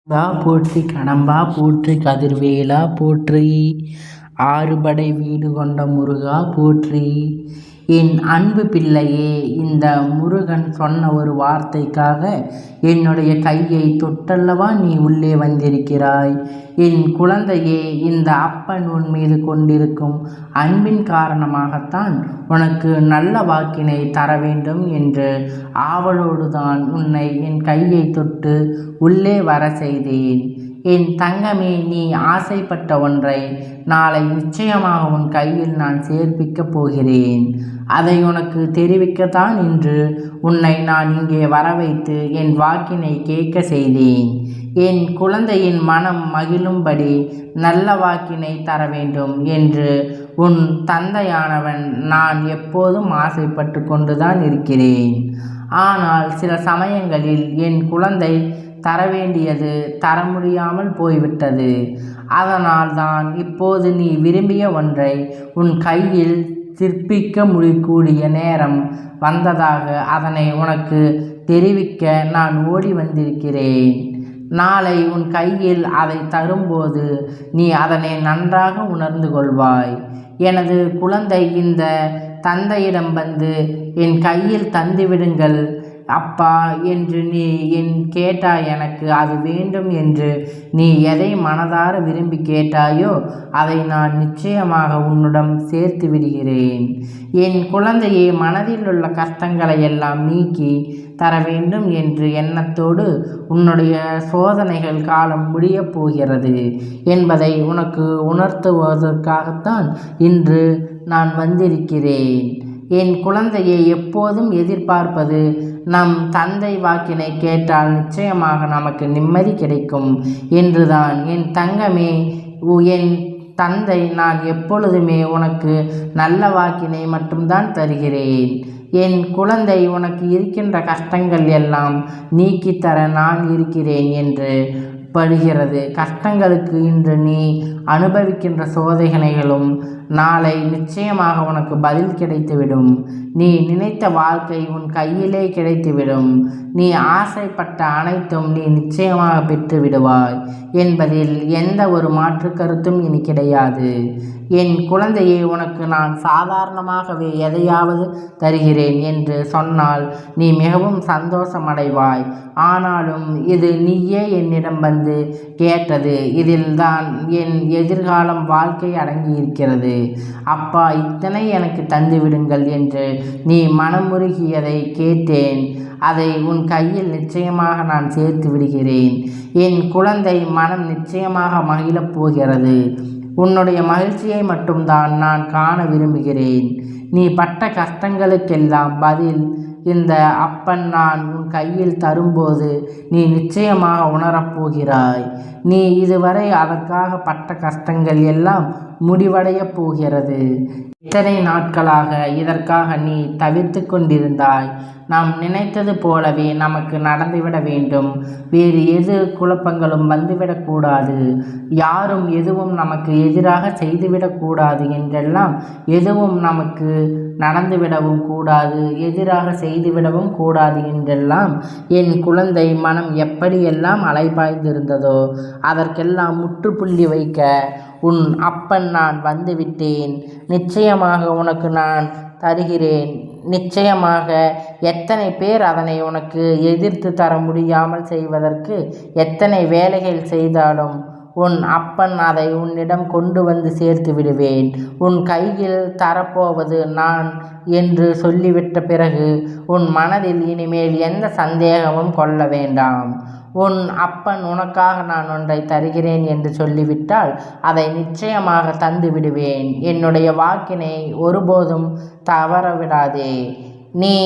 போற்றி கடம்பா போற்றி கதிர்வேலா போற்றி ஆறுபடை வீடு கொண்ட முருகா போற்றி. என் அன்பு பிள்ளையே, இந்த முருகன் சொன்ன ஒரு வார்த்தைக்காக என்னுடைய கையை தொட்டல்லவா நீ உள்ளே வந்திருக்கிறாய். என் குழந்தையே, இந்த அப்பன் உன் மீது கொண்டிருக்கும் அன்பின் காரணமாகத்தான் உனக்கு நல்ல வாக்கினை தர வேண்டும் என்று ஆவலோடுதான் உன்னை என் கையை தொட்டு உள்ளே வர செய்தேன். என் தங்கமே, நீ ஆசைப்பட்ட ஒன்றை நாளை நிச்சயமாக உன் கையில் நான் சேர்ப்பிக்கப் போகிறேன். அதை உனக்கு தெரிவிக்கத்தான் இன்று உன்னை நான் இங்கே வர வைத்து என் வாக்கினை கேட்க செய்தேன். என் குழந்தையின் மனம் மகிழும்படி நல்ல வாக்கினை தர வேண்டும் என்று உன் தந்தையானவன் நான் எப்போதும் ஆசைப்பட்டு கொண்டுதான் இருக்கிறேன். ஆனால் சில சமயங்களில் என் குழந்தை தர வேண்டியது தர முடியாமல் போய்விட்டது. அதனால் தான் இப்போது நீ விரும்பிய ஒன்றை உன் கையில் சிற்பிக்க முடியக்கூடிய நேரம் வந்ததாக அதனை உனக்கு தெரிவிக்க நான் ஓடி வந்திருக்கிறேன். நாளை உன் கையில் அதை தரும்போது நீ அதனை நன்றாக உணர்ந்து கொள்வாய். எனது குழந்தை இந்த தந்தையிடம் வந்து என் கையில் தந்துவிடுங்கள் அப்பா என்று நீ கேட்டாய். எனக்கு அது வேண்டும் என்று நீ எதை மனதார விரும்பி கேட்டாயோ அதை நான் நிச்சயமாக உன்னிடம் சேர்த்து விடுகிறேன். என் குழந்தையை மனதில் உள்ள கஷ்டங்களை எல்லாம் நீக்கி தர வேண்டும் என்று எண்ணத்தோடு உன்னுடைய சோதனைகள் காலம் முடியப் போகிறது என்பதை உனக்கு உணர்த்துவதற்காகத்தான் இன்று நான் வந்திருக்கிறேன். என் குழந்தையை எப்போதும் எதிர்பார்ப்பது நம் தந்தை வாக்கினை கேட்டால் நிச்சயமாக நமக்கு நிம்மதி கிடைக்கும் என்றுதான். என் தங்கமே, என் தந்தை நான் எப்பொழுதுமே உனக்கு நல்ல வாக்கினை மட்டும்தான் தருகிறேன். என் குழந்தை, உனக்கு இருக்கின்ற கஷ்டங்கள் எல்லாம் நீக்கித்தர நான் இருக்கிறேன் என்று படுகிறது. கஷ்டங்களுக்கு இன்று நீ அனுபவிக்கின்ற சோதனைகளும் நாளை நிச்சயமாக உனக்கு பதில் கிடைத்துவிடும். நீ நினைத்த வாழ்க்கை உன் கையிலே கிடைத்துவிடும். நீ ஆசைப்பட்ட அனைத்தும் நீ நிச்சயமாக பெற்று விடுவாய் என்பதில் எந்த ஒரு மாற்று கருத்தும் இனி கிடையாது. என் குழந்தையை, உனக்கு நான் சாதாரணமாகவே எதையாவது தருகிறேன் என்று சொன்னால் நீ மிகவும் சந்தோஷமடைவாய். ஆனாலும் இது நீயே என்னிடம் வந்து கேட்டது. இதில்தான் என் எதிர்காலம் வாழ்க்கை அடங்கியிருக்கிறது. அப்பா, இத்தனை எனக்கு தந்துவிடுங்கள் என்று நீ மனமுருகியதை கேட்டேன். அதை உன் கையில் நிச்சயமாக நான் சேர்த்து விடுகிறேன். என் குழந்தை மனம் நிச்சயமாக மகிழப் போகிறது. உன்னுடைய மகிழ்ச்சியை மட்டும்தான் நான் காண விரும்புகிறேன். நீ பட்ட கஷ்டங்களுக்கெல்லாம் பதில் இந்த அப்பன் நான் உன் கையில் தரும்போது நீ நிச்சயமாக உணரப்போகிறாய். நீ இதுவரை அதற்காக பட்ட கஷ்டங்கள் எல்லாம் முடிவடையப் போகிறது. இத்தனை நாட்களாக இதற்காக நீ தவிர்த்து கொண்டிருந்தாய். நாம் நினைத்தது போலவே நமக்கு நடந்துவிட வேண்டும். வேறு எது குழப்பங்களும் வந்துவிடக்கூடாது. யாரும் எதுவும் நமக்கு எதிராக செய்துவிடக்கூடாது என்றெல்லாம் எதுவும் நமக்கு நடந்துவிடவும் கூடாது, எதிராக செய்துவிடவும் கூடாது என்றெல்லாம் என் குழந்தை மனம் எப்படியெல்லாம் அலைபாய்ந்திருந்ததோ அதற்கெல்லாம் முற்றுப்புள்ளி வைக்க உன் அப்பன் நான் வந்துவிட்டேன். நிச்சயமாக உனக்கு நான் தருகிறேன். நிச்சயமாக எத்தனை பேர் அதனை உனக்கு எதிர்த்து தர முடியாமல் செய்வதற்கு எத்தனை வேலைகள் செய்தாலும் உன் அப்பன் அதை உன்னிடம் கொண்டு வந்து சேர்த்து விடுவேன். உன் கையில் தரப்போவது நான் என்று சொல்லிவிட்ட பிறகு உன் மனதில் இனிமேல் எந்த சந்தேகமும் கொள்ள வேண்டாம். உன் அப்பன் உனக்காக நான் ஒன்றை தருகிறேன் என்று சொல்லிவிட்டால் அதை நிச்சயமாக தந்து விடுவேன். என்னுடைய வாக்கினை ஒருபோதும் தவறவிடாதே. நீ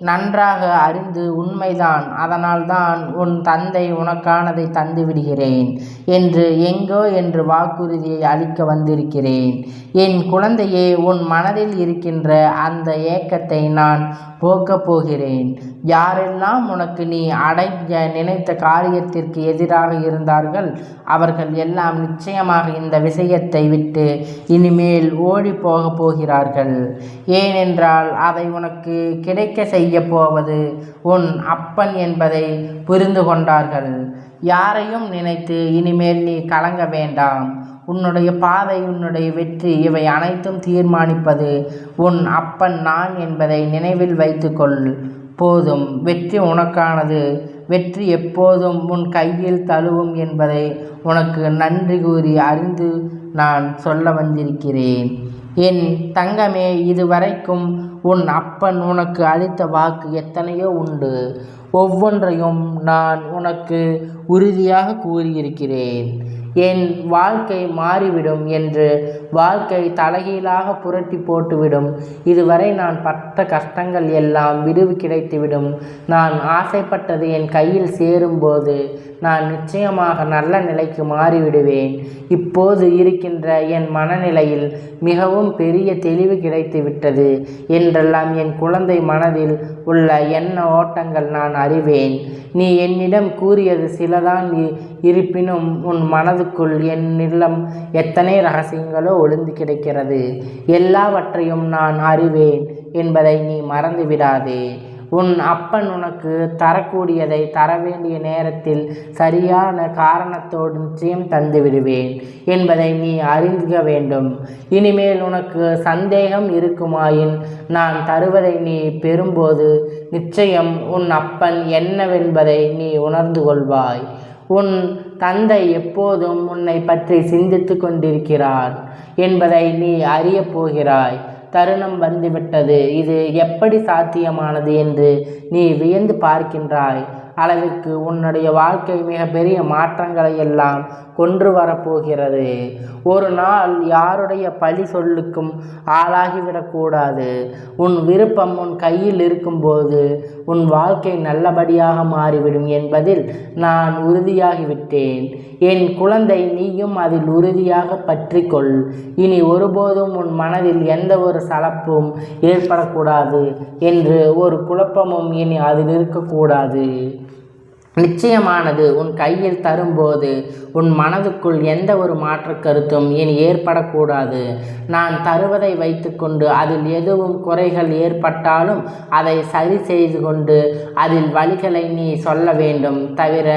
நன்றாக அறிந்து உண்மைதான், அதனால்தான் உன் தந்தை உனக்கானதை தந்து விடுகிறேன் என்று எங்கோ என்று வாக்குறுதியை அளிக்க வந்திருக்கிறேன். என் குழந்தையே, உன் மனதில் இருக்கின்ற அந்த ஏக்கத்தை நான் போக்கப் போகிறேன். யாரெல்லாம் உனக்கு நீ அடைய நினைத்த காரியத்திற்கு எதிராக இருந்தார்கள் அவர்கள் எல்லாம் நிச்சயமாக இந்த விஷயத்தை விட்டு இனிமேல் ஓடி போகப் போகிறார்கள். ஏனென்றால் அதை உனக்கு கிடைக்க செய்ய போவது உன் அப்பன் என்பதை புரிந்து கொண்டார்கள். யாரையும் நினைத்து இனிமேல் நீ கலங்க வேண்டாம். உன்னுடைய பாதை, உன்னுடைய வெற்றி இவை அனைத்தும் தீர்மானிப்பது உன் அப்பன் நான் என்பதை நினைவில் வைத்துக்கொள். போதும், வெற்றி உனக்கானது. வெற்றி எப்போதும் உன் கையில் தழுவும் என்பதை உனக்கு நன்றி கூறி அறிந்து நான் சொல்ல வந்திருக்கிறேன். என் தங்கமே, இதுவரைக்கும் உன் அப்பன் உனக்கு அளித்த வாக்கு எத்தனையோ உண்டு. ஒவ்வொன்றையும் நான் உனக்கு உறுதியாக கூறியிருக்கிறேன். என் வாழ்க்கை மாறிவிடும் என்று வாழ்க்கை தலைகீழாக புரட்டி போட்டுவிடும். இதுவரை நான் பட்ட கஷ்டங்கள் எல்லாம் விடுவு கிடைத்துவிடும். நான் ஆசைப்பட்டது என் கையில் சேரும்போது நான் நிச்சயமாக நல்ல நிலைக்கு மாறிவிடுவேன். இப்போது இருக்கின்ற என் மனநிலையில் மிகவும் பெரிய தெளிவு கிடைத்து விட்டது என்றெல்லாம் என் குழந்தை மனதில் உள்ள எண்ண ஓட்டங்கள் நான் அறிவேன். நீ என்னிடம் கூறியது சிலதான் இருப்பினும் உன் மனதுக்குள் என்னிடம் எத்தனை ரகசியங்களோ ஒளிந்து கிடக்கிறது. எல்லாவற்றையும் நான் அறிவேன் என்பதை நீ மறந்து விடாதே. உன் அப்பன் உனக்கு தரக்கூடியதை தர வேண்டிய நேரத்தில் சரியான காரணத்தோடு நிச்சயம் தந்து விடுவேன் என்பதை நீ அறிந்துக வேண்டும். இனிமேல் உனக்கு சந்தேகம் இருக்குமாயின் நான் தருவதை நீ பெறும்போது நிச்சயம் உன் அப்பன் என்னவென்பதை நீ உணர்ந்து கொள்வாய். உன் தந்தை எப்போதும் உன்னை பற்றி சிந்தித்து கொண்டிருக்கிறார் என்பதை நீ அறியப் போகிறாய். தருணம் வந்துவிட்டது. இது எப்படி சாத்தியமானது என்று நீ வியந்து பார்க்கின்றாய் அளவிற்கு உன்னுடைய வாழ்க்கை மிகப்பெரிய மாற்றங்களை எல்லாம் கொன்று வரப்போகிறது. ஒரு நாள் யாருடைய பழி சொல்லுக்கும் ஆளாகிவிடக்கூடாது. உன் விருப்பம் உன் கையில் இருக்கும்போது உன் வாழ்க்கை நல்லபடியாக மாறிவிடும் என்பதில் நான் உறுதியாகிவிட்டேன். என் குழந்தை, நீயும் அதில் உறுதியாக பற்றிக்கொள். இனி ஒருபோதும் உன் மனதில் எந்த ஒரு சலப்பும் ஏற்படக்கூடாது என்று ஒரு குழப்பமும் இனி அதில் இருக்கக்கூடாது. நிச்சயமானது உன் கையில் தரும்போது உன் மனதுக்குள் எந்த ஒரு மாற்று கருத்தும் இனி ஏற்படக்கூடாது. நான் தருவதை வைத்துக்கொண்டு அதில் எதுவும் குறைகள் ஏற்பட்டாலும் அதை சரி செய்து கொண்டு அதில் வழிகளை நீ சொல்ல வேண்டும். தவிர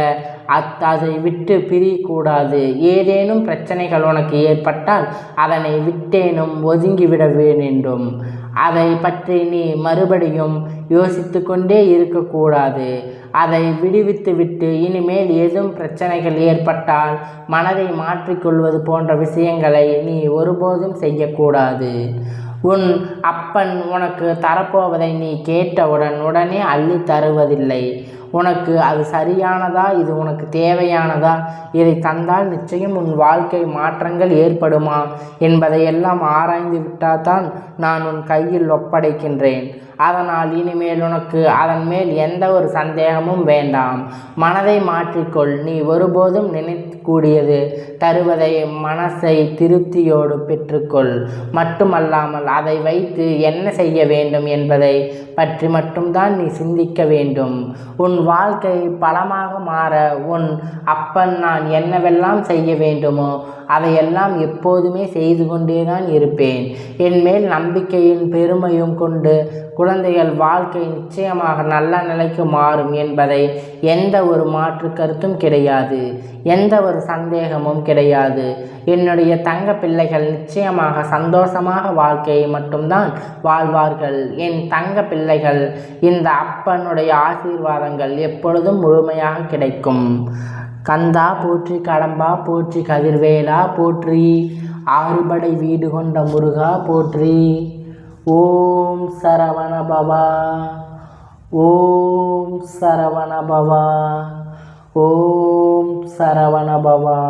அதை விட்டு பிரியக்கூடாது. ஏதேனும் பிரச்சனைகள் உனக்கு ஏற்பட்டால் அதனை விட்டேனும் ஒதுங்கிவிட வேண்டும். அதை பற்றி நீ மறுபடியும் யோசித்து கொண்டே இருக்கக்கூடாது. அதை விடுவித்துவிட்டு இனிமேல் ஏதும் பிரச்சனைகள் ஏற்பட்டால் மனதை மாற்றிக்கொள்வது போன்ற விஷயங்களை நீ ஒருபோதும் செய்யக்கூடாது. உன் அப்பன் உனக்கு தரப்போவதை நீ கேட்டவுடன் உடனே அள்ளி தருவதில்லை. உனக்கு அது சரியானதா, இது உனக்கு தேவையானதா, இதை தந்தால் நிச்சயம் உன் வாழ்க்கை மாற்றங்கள் ஏற்படுமா என்பதையெல்லாம் ஆராய்ந்து விட்டால்தான் நான் உன் கையில் ஒப்படைக்கின்றேன். அதனால் இனிமேல் உனக்கு அதன் மேல் எந்த ஒரு சந்தேகமும் வேண்டாம். மனதை மாற்றிக்கொள். நீ ஒருபோதும் நினைக்கக்கூடியது தருவதை மனசை திருப்தியோடு பெற்றுக்கொள். மட்டுமல்லாமல் அதை வைத்து என்ன செய்ய வேண்டும் என்பதை பற்றி மட்டும்தான் நீ சிந்திக்க வேண்டும். உன் வாழ்க்கை பலமாக மாற உன் அப்பன் நான் என்னவெல்லாம் செய்ய வேண்டுமோ அதையெல்லாம் எப்போதுமே செய்து கொண்டேதான் இருப்பேன். என் மேல் நம்பிக்கையின் பெருமையும் கொண்டு குழந்தைகள் வாழ்க்கை நிச்சயமாக நல்ல நிலைக்கு மாறும் என்பதை எந்த ஒரு மாற்று கருத்தும் கிடையாது, எந்த ஒரு சந்தேகமும் கிடையாது. என்னுடைய தங்க பிள்ளைகள் நிச்சயமாக சந்தோஷமாக வாழ்க்கையை மட்டும்தான் வாழ்வார்கள். என் தங்க பிள்ளைகள், இந்த அப்பனுடைய ஆசீர்வாதங்கள் எப்பொழுதும் முழுமையாக கிடைக்கும். கந்தா போற்றி, கடம்பா போற்றி, கதிர்வேலா போற்றி, ஆறுபடை வீடு கொண்ட முருகா போற்றி. ஓம் சரவண பவா, ஓம் சரவண பவா, ஓம் சரவண பவா.